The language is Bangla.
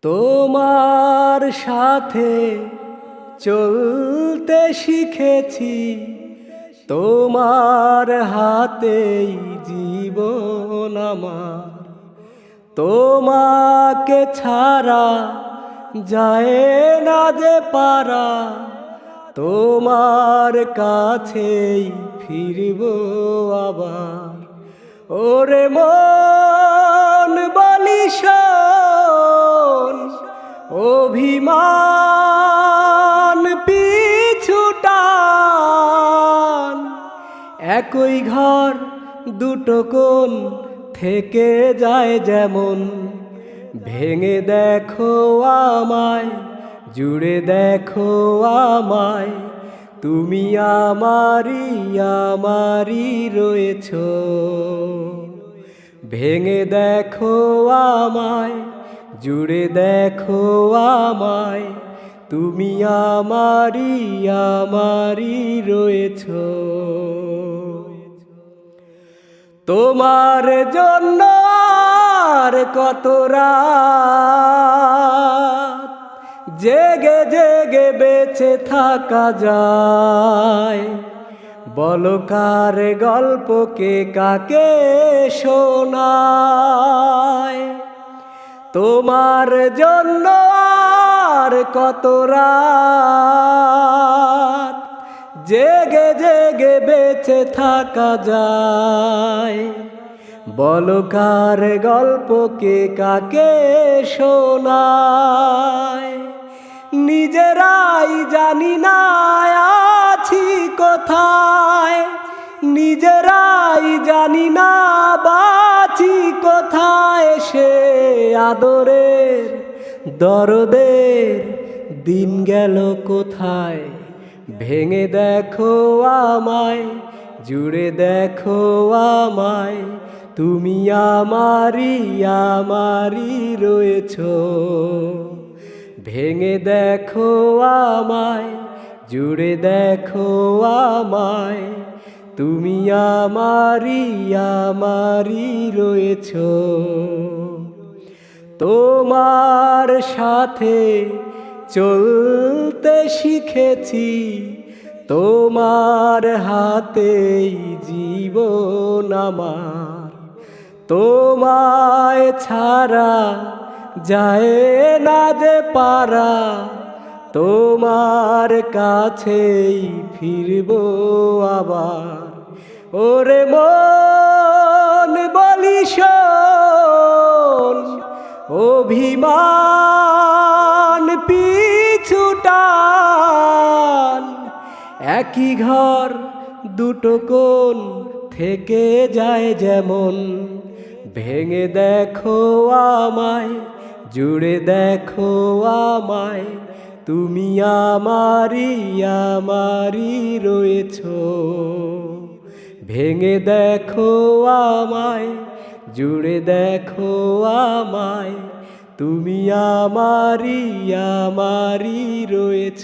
তোমার সাথে চলতে শিখেছি, তোমার হাতেই জীবন আমার। তোমাকে ছাড়া যায় না যে পারা, তোমার কাছেই ফিরব আবার। ওরে মন বলিস, অভিমান পিছুটান, একই ঘর দুটো কোণ থেকে যায় যেমন। ভেঙে দেখো আমায়, জুড়ে দেখো আমায়, তুমি আমারই আমারই রয়েছ। ভেঙে দেখো আমায়, জুড়ে দেখো আমায়, তুমি আমারই আমারই রয়েছ। তোমার জন্য আর কত রাত জেগে জেগে বেঁচে থাকা যায়। বলো কার গল্পকে কাকে শোনায়। তোমার জন্য আর কত রাত জেগে জেগে বেঁচে থাকা যায়। বলো কার গল্পকে কাকে শোনায়। নিজেরাই জানি না আছি কোথায়, নিজেরাই জানি না বাঁচি কোথায়। সে আদরের দরদের দিন গেল কোথায়। ভেঙে দেখো আমায়, জুড়ে দেখো আমায়, তুমি আমারই আমারই রয়েছ। ভেঙে দেখো আমায়, জুড়ে দেখো আমায়, তুমি আমারই আমারই রয়েছ। তোমার সাথে চলতে শিখেছি, তোমার হাতেই জীবন আমার। তোমায় ছাড়া যায় না যে পারা, তোমার কাছেই ফিরব আবার। ওরে মন বলিস, অভিমান পিছুটান, একই ঘর দুটো কোণ থেকে যায় যেমন। ভেঙে দেখো আমায়, জুড়ে দেখো আমায়, তুমি আমারই আমারই রয়েছ। ভেঙে দেখো আমায়, জুড়ে দেখো আমায়, তুমি আমারই আমারই রয়েছ।